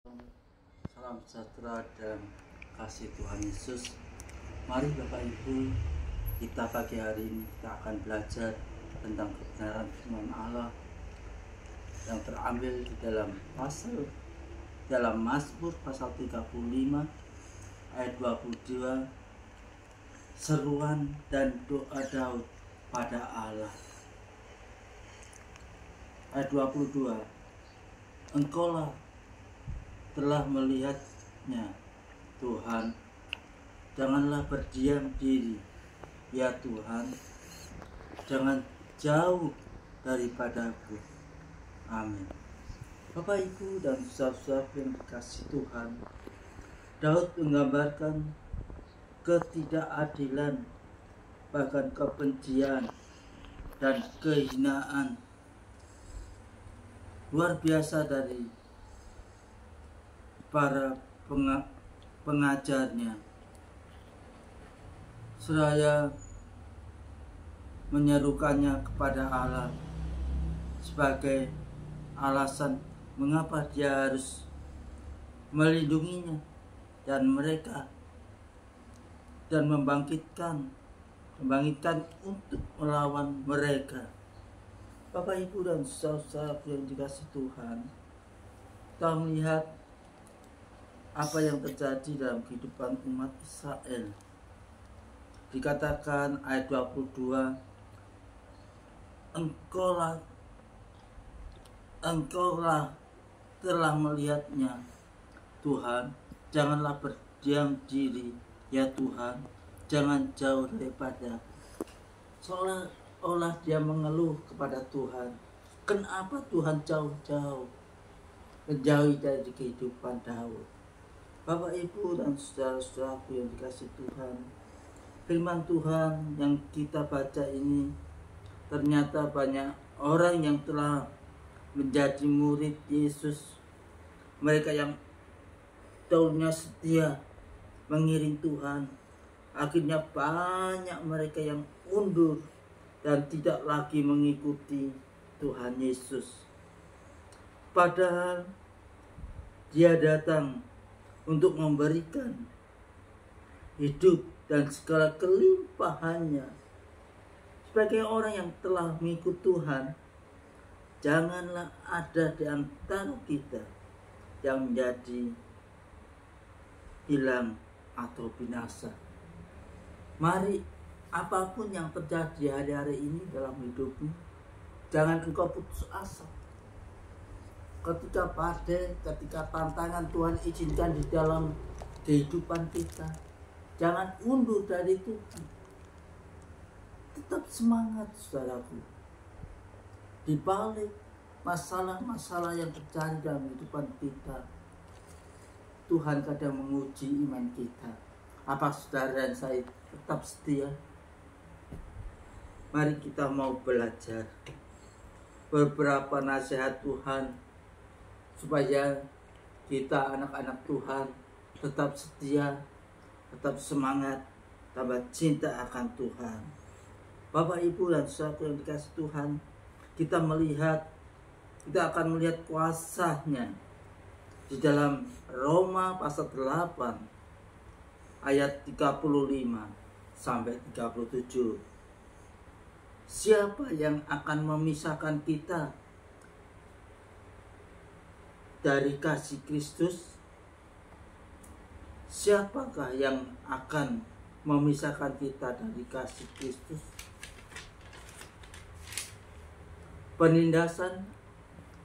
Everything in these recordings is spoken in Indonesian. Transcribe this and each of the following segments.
Salam sejahtera dan kasih Tuhan Yesus. Mari Bapak Ibu, kita pagi hari ini kita akan belajar tentang kebenaran firman Allah yang terambil di dalam Mazmur pasal 35 ayat 22, seruan dan doa Daud pada Allah. Ayat 22, Engkaulah telah melihatnya Tuhan, janganlah berdiam diri ya Tuhan, jangan jauh daripadaku. Amin. Bapak Ibu dan saudara yang dikasihi Tuhan, Daud menggambarkan ketidakadilan, bahkan kebencian dan kehinaan luar biasa dari para pengajarnya, seraya menyerukannya kepada Allah sebagai alasan mengapa dia harus melindunginya dan mereka, dan membangkitkan untuk melawan mereka. Bapak Ibu dan saudara yang dikasihi Tuhan, kita melihat apa yang terjadi dalam kehidupan umat Israel. Dikatakan ayat 22, Engkaulah telah melihatnya Tuhan, janganlah berdiam diri ya Tuhan, jangan jauh daripada. Seolah-olah dia mengeluh kepada Tuhan, kenapa Tuhan jauh-jauh menjauhi dari kehidupan Daud. Bapak Ibu dan saudara-saudaraku yang dikasihi Tuhan, firman Tuhan yang kita baca ini, ternyata banyak orang yang telah menjadi murid Yesus, mereka yang dahulunya setia mengiring Tuhan, akhirnya banyak mereka yang undur dan tidak lagi mengikuti Tuhan Yesus. Padahal Dia datang untuk memberikan hidup dan segala kelimpahannya. Sebagai orang yang telah mengikut Tuhan, janganlah ada di antara kita yang menjadi hilang atau binasa. Mari, apapun yang terjadi hari-hari ini dalam hidupmu, jangan engkau putus asa. Ketika badai, ketika tantangan Tuhan izinkan di dalam kehidupan kita, jangan undur dari Tuhan. Tetap semangat, saudaraku. Di balik masalah-masalah yang terjadi dalam kehidupan kita, Tuhan kadang menguji iman kita. Apa saudara dan saya tetap setia? Mari kita mau belajar beberapa nasihat Tuhan, supaya kita anak-anak Tuhan tetap setia, tetap semangat, tambah cinta akan Tuhan. Bapak Ibu dan saudara yang dikasihi Tuhan, kita akan melihat kuasanya di dalam Roma pasal 8 ayat 35 sampai 37. Siapa yang akan memisahkan kita dari kasih Kristus? Siapakah yang akan memisahkan kita dari kasih Kristus? Penindasan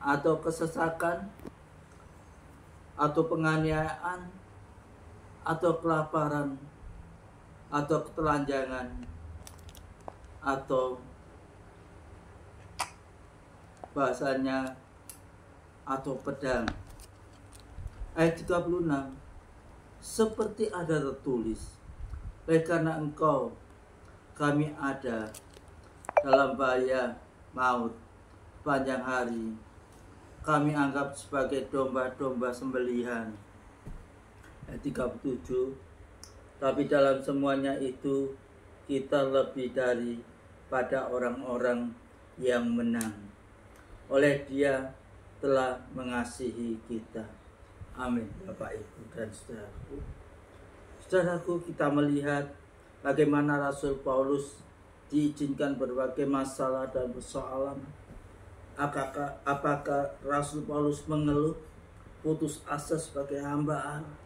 atau kesesakan atau penganiayaan atau kelaparan atau ketelanjangan atau bahasanya atau pedang. Ayat 36, seperti ada tertulis, oleh karena engkau kami ada dalam bahaya maut, panjang hari kami anggap sebagai domba-domba sembelihan. Ayat 37, tapi dalam semuanya itu kita lebih daripada orang-orang yang menang oleh Dia telah mengasihi kita. Amin. Bapak, Ibu, dan saudaraku. Saudaraku, kita melihat bagaimana Rasul Paulus diizinkan berbagai masalah dan persoalan. Apakah Rasul Paulus mengeluh, putus asa sebagai hamba Allah?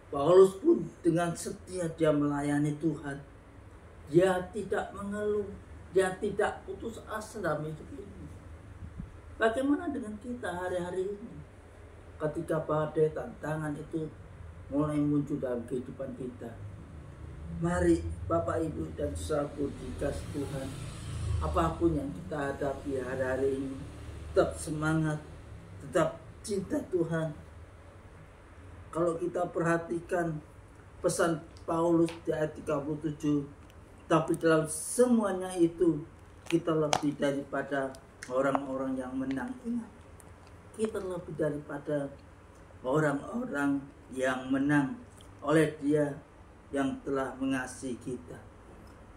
Paulus pun dengan setia dia melayani Tuhan. Dia tidak mengeluh, dia tidak putus asa dalam hidup ini. Bagaimana dengan kita hari-hari ini? Ketika badai tantangan itu mulai muncul dalam kehidupan kita, mari Bapak, Ibu, dan saudaraku dikasih Tuhan, apapun yang kita hadapi hari-hari ini, tetap semangat, tetap cinta Tuhan. Kalau kita perhatikan pesan Paulus di ayat 37, tapi dalam semuanya itu kita lebih daripada orang-orang yang menang. Ingat, kita lebih daripada orang-orang yang menang oleh Dia yang telah mengasihi kita.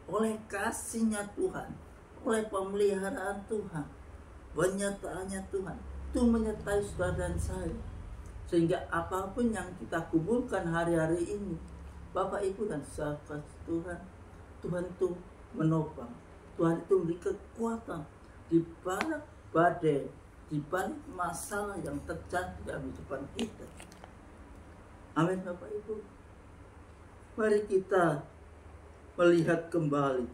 Oleh kasih-Nya Tuhan, oleh pemeliharaan Tuhan, penyertaannya Tuhan, itu menyertai saudara dan saya. Sehingga apapun yang kita kumpulkan hari-hari ini, Bapak, Ibu, dan sahabat Tuhan, Tuhan itu menopang, Tuhan itu memberi kekuatan di balik badai, di balik masalah yang terjadi dalam kehidupan kita. Amin, Bapak, Ibu. Mari kita melihat kembali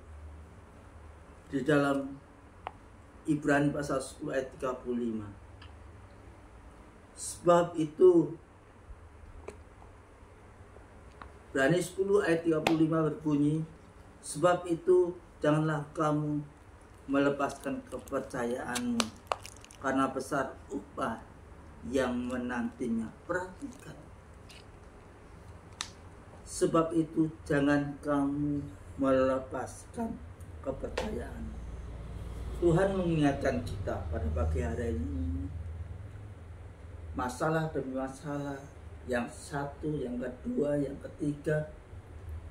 di dalam Ibrani pasal 10 ayat 35. Sebab itu, Ibrani 10 ayat 35 berbunyi, sebab itu janganlah kamu melepaskan kepercayaanmu, karena besar upah yang menantinya. Perhatikan. Sebab itu jangan kamu melepaskan kepercayaan. Tuhan mengingatkan kita pada pagi hari ini, masalah demi masalah, yang satu, yang kedua, yang ketiga,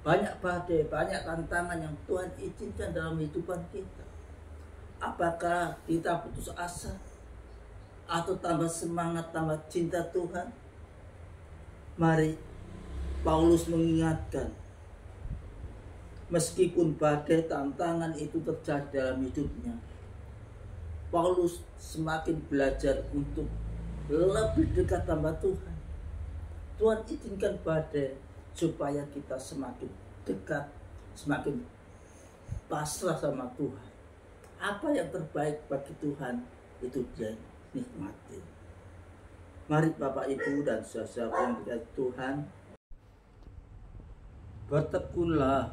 banyak badai, banyak tantangan yang Tuhan izinkan dalam kehidupan kita. Apakah kita putus asa atau tambah semangat, tambah cinta Tuhan? Mari Paulus mengingatkan, meskipun badai tantangan itu terjadi dalam hidupnya, Paulus semakin belajar untuk lebih dekat sama Tuhan. Tuhan izinkan badai supaya kita semakin dekat, semakin pasrah sama Tuhan. Apa yang terbaik bagi Tuhan itu dia nikmati. Mari Bapak, Ibu, dan saudara yang dikasihi Tuhan, bertekunlah,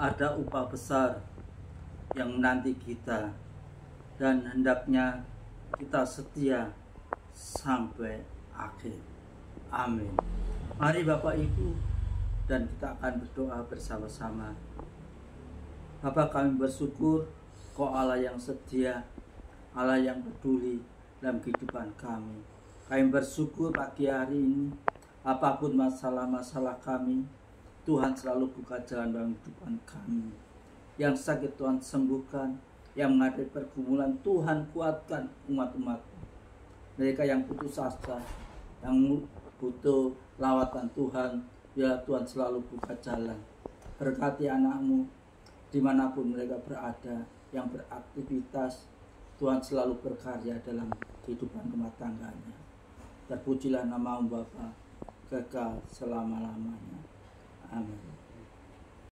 ada upah besar yang menanti kita, dan hendaknya kita setia sampai akhir. Amin. Mari Bapak, Ibu, dan kita akan berdoa bersama-sama. Bapa, kami bersyukur Kau Allah yang setia, Allah yang peduli dalam kehidupan kami. Kami bersyukur pagi hari ini, apapun masalah-masalah kami, Tuhan selalu buka jalan dalam kehidupan kami. Yang sakit Tuhan sembuhkan, yang menghadapi pergumulan Tuhan kuatkan umat-umat. Mereka yang putus asa, yang butuh lawatan Tuhan, biarlah Tuhan selalu buka jalan. Berkati anak-Mu dimanapun mereka berada, yang beraktivitas, Tuhan selalu berkarya dalam kehidupan rumah tangganya. Terpujilah nama-Mu Bapa, kekal selama-lamanya.